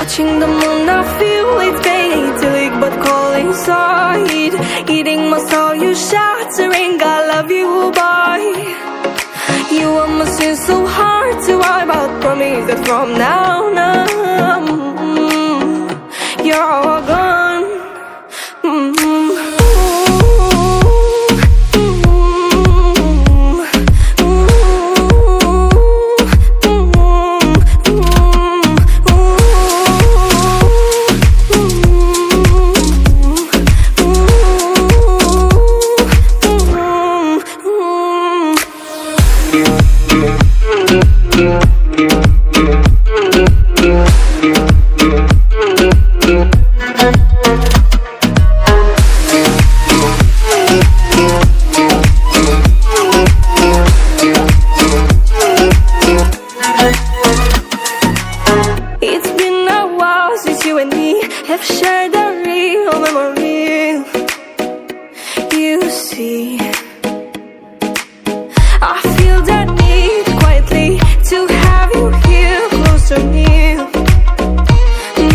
Watching the moon, I feel it's painting, but cold inside. Eating my soul, you shattering. I love you, boy. You are my sin, so hard to wipe out. Promise that from now on, you're all gone. It's been a while since you and me have shared a real memory. You see, I feel the need quietly to have you here close to me.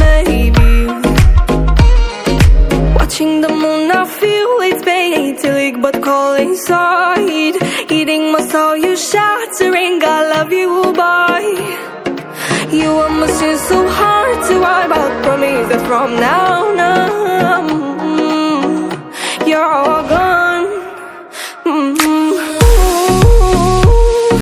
Maybe watching the moon, I feel it's painting, but cold inside. Eating my soul, you shattering. I love you, boy. You are my sin, so hard to wipe out. Promise that from now on,